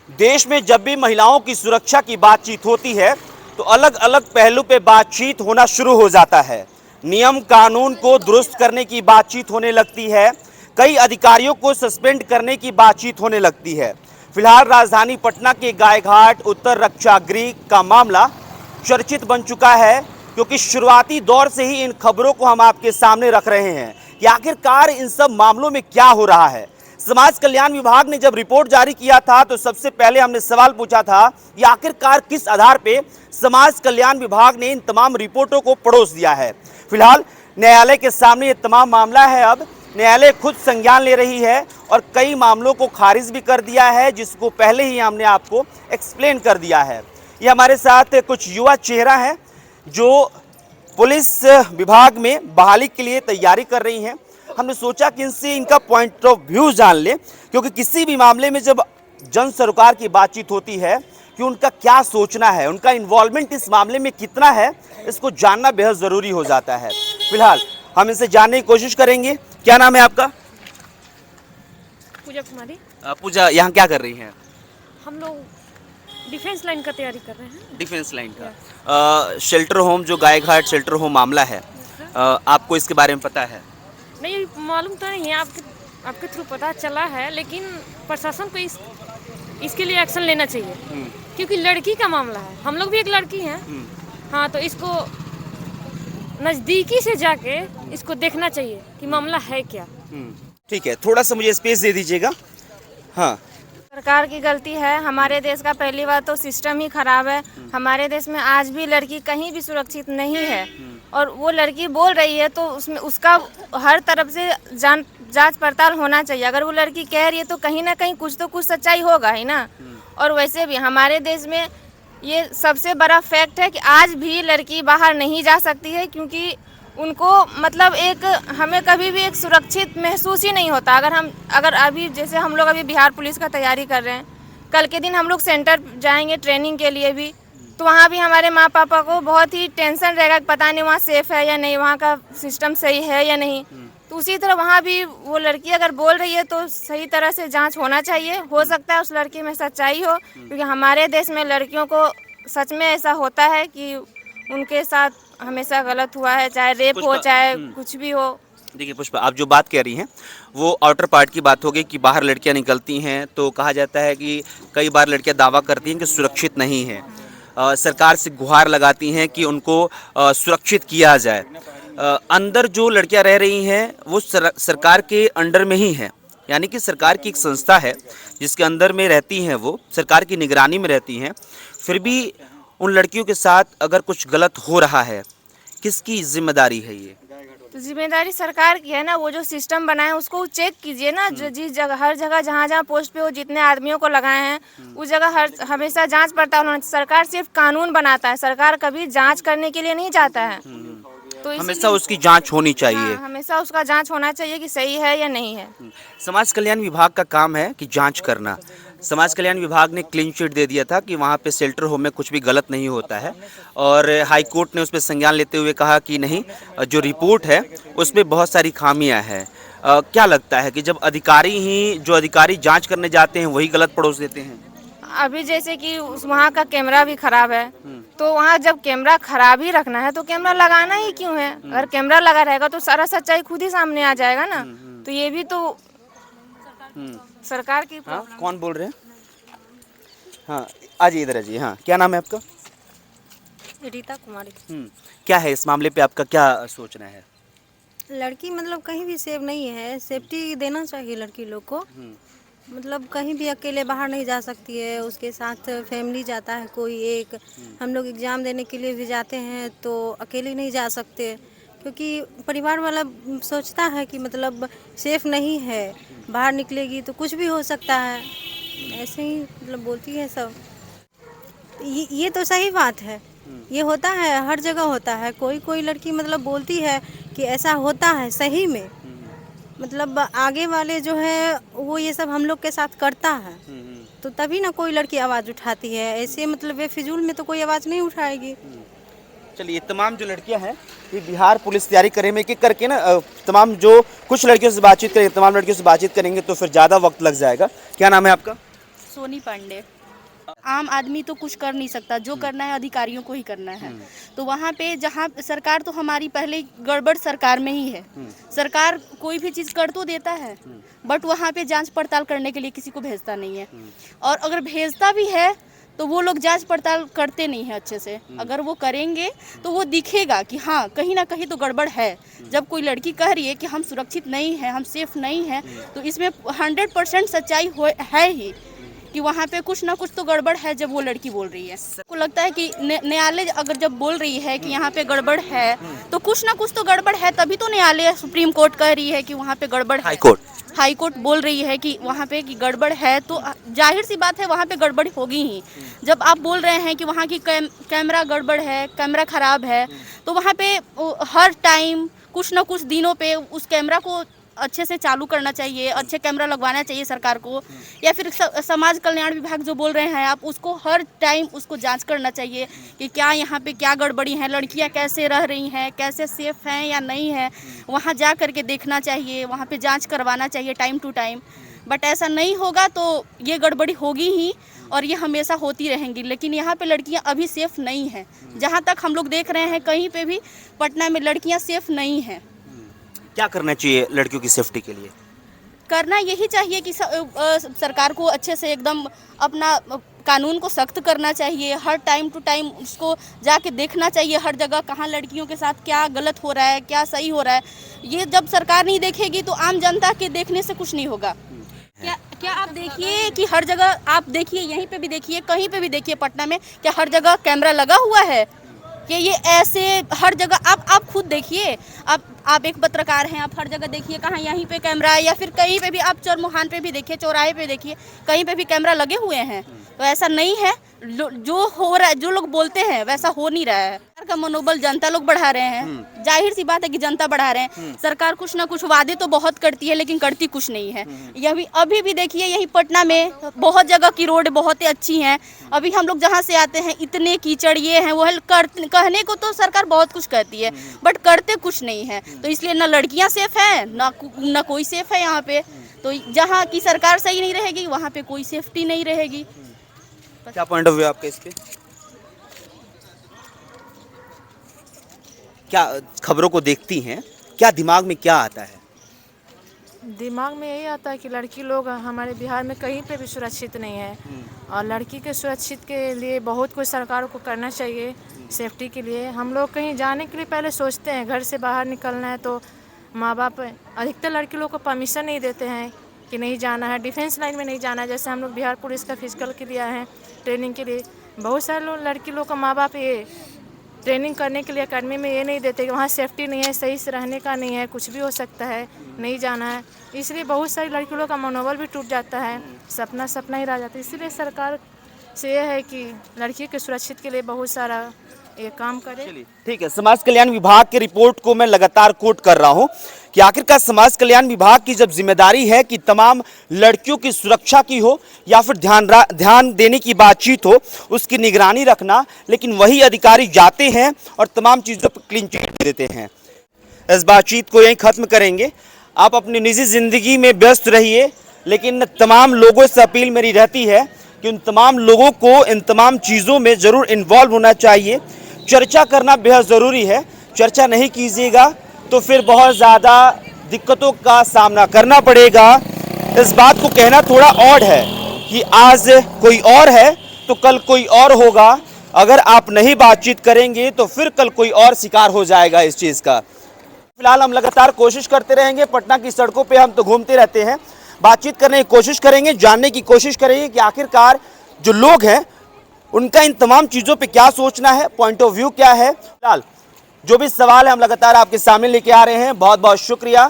देश में जब भी महिलाओं की सुरक्षा की बातचीत होती है तो अलग अलग पहलू पे बातचीत होना शुरू हो जाता है। नियम कानून को दुरुस्त करने की बातचीत होने लगती है। कई अधिकारियों को सस्पेंड करने की बातचीत होने लगती है। फिलहाल राजधानी पटना के गायघाट उत्तर रक्षा गृह का मामला चर्चित बन चुका है, क्योंकि शुरुआती दौर से ही इन खबरों को हम आपके सामने रख रहे हैं कि आखिरकार इन सब मामलों में क्या हो रहा है। समाज कल्याण विभाग ने जब रिपोर्ट जारी किया था तो सबसे पहले हमने सवाल पूछा था कि आखिरकार किस आधार पे समाज कल्याण विभाग ने इन तमाम रिपोर्टों को पड़ोस दिया है। फिलहाल न्यायालय के सामने ये तमाम मामला है। अब न्यायालय खुद संज्ञान ले रही है और कई मामलों को खारिज भी कर दिया है, जिसको पहले ही हमने आपको एक्सप्लेन कर दिया है। ये हमारे साथ कुछ युवा चेहरा हैं जो पुलिस विभाग में बहाली के लिए तैयारी कर रही हैं। हमने सोचा कि इनसे इनका पॉइंट ऑफ व्यू जान ले, क्योंकि किसी भी मामले में जब जन सरोकार की बातचीत होती है कि उनका क्या सोचना है, उनका इन्वॉल्वमेंट इस मामले में कितना है, इसको जानना बेहद ज़रूरी हो जाता है। फिलहाल हम इनसे जानने की कोशिश करेंगे। क्या नाम है आपका? पूजा कुमारी। पूजा, यहाँ क्या कर रही हैं? हम लोग डिफेंस लाइन का तैयारी कर रहे हैं। डिफेंस लाइन का शेल्टर होम, जो गायघाट शेल्टर होम मामला है, आपको इसके बारे में पता है? नहीं, मालूम तो नहीं है, आपके थ्रू पता चला है, लेकिन प्रशासन को इसके लिए एक्शन लेना चाहिए, क्योंकि लड़की का मामला है। हम लोग भी एक लड़की हैं। हाँ, तो इसको नज़दीकी से जाके इसको देखना चाहिए कि मामला है क्या। ठीक है, थोड़ा सा मुझे स्पेस दे दीजिएगा। हाँ, सरकार की गलती है। हमारे देश का पहली बात तो सिस्टम ही खराब है। हमारे देश में आज भी लड़की कहीं भी सुरक्षित नहीं है, और वो लड़की बोल रही है तो उसमें उसका हर तरफ से जांच पड़ताल होना चाहिए। अगर वो लड़की कह रही है तो कहीं ना कहीं कुछ तो कुछ सच्चाई होगा ही ना। और वैसे भी हमारे देश में ये सबसे बड़ा फैक्ट है कि आज भी लड़की बाहर नहीं जा सकती है, क्योंकि उनको मतलब एक हमें कभी भी एक सुरक्षित महसूस ही नहीं होता। अगर अभी जैसे हम लोग अभी बिहार पुलिस का तैयारी कर रहे हैं, कल के दिन हम लोग सेंटर जाएंगे ट्रेनिंग के लिए भी, तो वहाँ भी हमारे माँ पापा को बहुत ही टेंशन रहेगा कि पता नहीं वहाँ सेफ़ है या नहीं, वहाँ का सिस्टम सही है या नहीं। तो उसी तरह वहाँ भी वो लड़की अगर बोल रही है तो सही तरह से जाँच होना चाहिए। हो सकता है उस लड़की में सच्चाई हो, क्योंकि हमारे देश में लड़कियों को सच में ऐसा होता है कि उनके साथ हमेशा गलत हुआ है, चाहे रेप हो चाहे कुछ भी हो। देखिए पुष्पा, आप जो बात कह रही हैं वो आउटर पार्ट की बात होगी कि बाहर लड़कियां निकलती हैं तो कहा जाता है कि कई बार लड़कियां दावा करती हैं कि सुरक्षित नहीं है। सरकार से गुहार लगाती हैं कि उनको सुरक्षित किया जाए। अंदर जो लड़कियां रह रही हैं वो सरकार के अंडर में ही हैं, यानी कि सरकार की एक संस्था है जिसके अंदर में रहती हैं, वो सरकार की निगरानी में रहती हैं। फिर भी उन लड़कियों के साथ अगर कुछ गलत हो रहा है, किसकी जिम्मेदारी है ये? तो जिम्मेदारी सरकार की है ना। वो जो सिस्टम बनाए हैं उसको चेक कीजिए ना। जिस जगह हर जगह जहाँ जहाँ पोस्ट पे वो जितने आदमियों को लगाए हैं उस जगह हमेशा जांच पड़ताल होना चाहिए। सरकार सिर्फ कानून बनाता है, सरकार कभी जांच करने के लिए नहीं जाता है। तो हमेशा उसकी जांच होनी चाहिए। हाँ, हमेशा उसका जांच होना चाहिए कि सही है या नहीं है। समाज कल्याण विभाग का काम है कि जांच करना। समाज कल्याण विभाग ने क्लीन चिट दे दिया था कि वहाँ पे शेल्टर होम में कुछ भी गलत नहीं होता है, और हाई कोर्ट ने उस पर संज्ञान लेते हुए कहा कि नहीं, जो रिपोर्ट है उसमें बहुत सारी खामियां हैं। क्या लगता है कि जब अधिकारी जांच करने जाते हैं वही गलत पड़ोस देते हैं? अभी जैसे कि वहाँ का कैमरा भी खराब है, तो वहाँ जब कैमरा खराब ही रखना है तो कैमरा लगाना ही क्यों है? अगर कैमरा लगा रहेगा तो सारा सच्चाई खुद ही सामने आ जाएगा ना। तो ये भी तो सरकार की। हाँ, कौन बोल रहे हैं? हाँ, आजिए इधर आजिए। हाँ, क्या नाम है आपका? रीता कुमारी। क्या है इस मामले पे आपका क्या सोचना है? लड़की मतलब कहीं भी सेफ नहीं है, सेफ्टी देना चाहिए लड़की लोग को। मतलब कहीं भी अकेले बाहर नहीं जा सकती है, उसके साथ फैमिली जाता है कोई एक। हम लोग एग्ज़ाम देने के लिए भी जाते हैं तो अकेले नहीं जा सकते, क्योंकि परिवार वाला सोचता है कि मतलब सेफ नहीं है, बाहर निकलेगी तो कुछ भी हो सकता है। ऐसे ही मतलब बोलती है सब। ये तो सही बात है, ये होता है, हर जगह होता है। कोई लड़की मतलब बोलती है कि ऐसा होता है सही में, मतलब आगे वाले जो है वो ये सब हम लोग के साथ करता है, तो तभी ना कोई लड़की आवाज़ उठाती है। ऐसे मतलब बेफिजूल में तो कोई आवाज़ नहीं उठाएगी। चलिए, तमाम जो लड़कियां हैं ये बिहार पुलिस तैयारी करे में एक करके ना, तमाम जो कुछ लड़कियों से बातचीत करेंगे, तमाम लड़कियों से बातचीत करेंगे तो फिर ज़्यादा वक्त लग जाएगा। क्या नाम है आपका? सोनी पांडे। आम आदमी तो कुछ कर नहीं सकता, जो करना है अधिकारियों को ही करना है। तो वहाँ पे जहाँ सरकार तो हमारी पहले गड़बड़ सरकार में ही है। सरकार कोई भी चीज़ कर तो देता है, बट वहाँ पे जांच पड़ताल करने के लिए किसी को भेजता नहीं है। और अगर भेजता भी है तो वो लोग जांच पड़ताल करते नहीं है अच्छे से। अगर वो करेंगे तो वो दिखेगा कि हाँ कहीं ना कहीं तो गड़बड़ है। जब कोई लड़की कह रही है कि हम सुरक्षित नहीं हैं, हम सेफ नहीं हैं, तो इसमें 100% सच्चाई है ही कि वहाँ पे कुछ ना कुछ तो गड़बड़ है जब वो लड़की बोल रही है। को लगता है कि न्यायालय अगर जब बोल रही है कि यहाँ पे गड़बड़ है तो कुछ ना कुछ तो गड़बड़ है, तभी तो न्यायालय सुप्रीम कोर्ट कह रही है कि वहाँ पे गड़बड़ है। हाई कोर्ट बोल रही है कि वहाँ पे कि गड़बड़ है, तो जाहिर सी बात है वहाँ पे गड़बड़ होगी ही। जब आप बोल रहे हैं कि वहाँ की कैमरा गड़बड़ है, कैमरा खराब है, तो वहाँ पे हर टाइम कुछ ना कुछ दिनों पे उस कैमरा को अच्छे से चालू करना चाहिए, अच्छे कैमरा लगवाना चाहिए सरकार को। या फिर समाज कल्याण विभाग जो बोल रहे हैं आप, उसको हर टाइम उसको जांच करना चाहिए कि क्या यहाँ पे क्या गड़बड़ी है, लड़कियाँ कैसे रह रही हैं, कैसे सेफ हैं या नहीं है। वहाँ जा करके देखना चाहिए, वहाँ पे जांच करवाना चाहिए टाइम टू टाइम। बट ऐसा नहीं होगा तो ये गड़बड़ी होगी ही और ये हमेशा होती रहेंगी। लेकिन यहाँ पे लड़कियाँ अभी सेफ नहीं हैं। जहाँ तक हम लोग देख रहे हैं कहीं पे भी पटना में लड़कियाँ सेफ नहीं हैं। क्या करना चाहिए लड़कियों की सेफ्टी के लिए? करना यही चाहिए कि सरकार को अच्छे से एकदम अपना कानून को सख्त करना चाहिए। हर टाइम टू टाइम उसको जाके देखना चाहिए हर जगह कहाँ लड़कियों के साथ क्या गलत हो रहा है, क्या सही हो रहा है। ये जब सरकार नहीं देखेगी तो आम जनता के देखने से कुछ नहीं होगा। क्या आप देखिए कि हर जगह आप देखिए, यहीं पे भी देखिए, कहीं पे भी देखिए पटना में क्या हर जगह कैमरा लगा हुआ है? कि ये ऐसे हर जगह आप खुद देखिए। आप एक पत्रकार हैं, आप हर जगह देखिए कहाँ यहीं पे कैमरा है, या फिर कहीं पे भी आप चौमुहान पे भी देखिए, चौराहे पे देखिए, कहीं पे भी कैमरा लगे हुए हैं। तो ऐसा नहीं है, जो हो रहा है, जो लोग बोलते हैं वैसा हो नहीं रहा है। सरकार का मनोबल जनता लोग बढ़ा रहे हैं। जाहिर सी बात है कि जनता बढ़ा रहे हैं। सरकार कुछ ना कुछ वादे तो बहुत करती है लेकिन करती कुछ नहीं है। यही अभी भी देखिए, यही पटना में बहुत जगह की रोड बहुत ही अच्छी हैं। अभी हम लोग जहाँ से आते हैं इतने कीचड़ ये हैं वो है। कहने को तो सरकार बहुत कुछ कहती है बट करते कुछ नहीं है। तो इसलिए ना लड़कियाँ सेफ हैं, ना कोई सेफ है यहाँ पे। तो जहाँ की सरकार सही नहीं रहेगी वहाँ पे कोई सेफ्टी नहीं रहेगी। क्या पॉइंट ऑफ व्यू आपके इसके? क्या खबरों को देखती हैं, क्या दिमाग में क्या आता है? दिमाग में यही आता है कि लड़की लोग हमारे बिहार में कहीं पे भी सुरक्षित नहीं है। और लड़की के सुरक्षित के लिए बहुत कुछ सरकार को करना चाहिए सेफ्टी के लिए। हम लोग कहीं जाने के लिए पहले सोचते हैं, घर से बाहर निकलना है तो माँ बाप अधिकतर लड़की लोग को परमिशन नहीं देते हैं कि नहीं जाना है, डिफेंस लाइन में नहीं जाना है। जैसे हम लोग बिहार पुलिस का फिजिकल के लिए आए हैं ट्रेनिंग के लिए, बहुत सारे लोग लड़की लोग का माँ बाप ये ट्रेनिंग करने के लिए अकेडमी में ये नहीं देते कि वहाँ सेफ्टी नहीं है, सही से रहने का नहीं है, कुछ भी हो सकता है, नहीं जाना है। इसलिए बहुत सारी लड़कियों का मनोबल भी टूट जाता है, सपना ही रह जाता है। इसीलिए सरकार से यह है कि लड़की के सुरक्षित के लिए बहुत सारा ये काम करे। ठीक है, समाज कल्याण विभाग की रिपोर्ट को मैं लगातार कोट कर रहा हूं कि आखिरकार समाज कल्याण विभाग की जब जिम्मेदारी है कि तमाम लड़कियों की सुरक्षा की हो या फिर ध्यान देने की बातचीत हो, उसकी निगरानी रखना, लेकिन वही अधिकारी जाते हैं और तमाम चीज़ों पर क्लीन चिट दे देते हैं। इस बातचीत को यहीं खत्म करेंगे। आप अपनी निजी जिंदगी में व्यस्त रहिए, लेकिन तमाम लोगों से अपील मेरी रहती है कि उन तमाम लोगों को इन तमाम चीज़ों में ज़रूर इन्वॉल्व होना चाहिए। चर्चा करना बेहद ज़रूरी है। चर्चा नहीं कीजिएगा तो फिर बहुत ज़्यादा दिक्कतों का सामना करना पड़ेगा। इस बात को कहना थोड़ा ऑड है कि आज कोई और है तो कल कोई और होगा। अगर आप नहीं बातचीत करेंगे तो फिर कल कोई और शिकार हो जाएगा इस चीज़ का। फिलहाल हम लगातार कोशिश करते रहेंगे। पटना की सड़कों पे हम तो घूमते रहते हैं, बातचीत करने की कोशिश करेंगे, जानने की कोशिश करेंगे कि आखिरकार जो लोग हैं उनका इन तमाम चीज़ों पे क्या सोचना है, पॉइंट ऑफ व्यू क्या है। फिलहाल जो भी सवाल है हम लगातार आपके सामने लेके आ रहे हैं। बहुत बहुत शुक्रिया।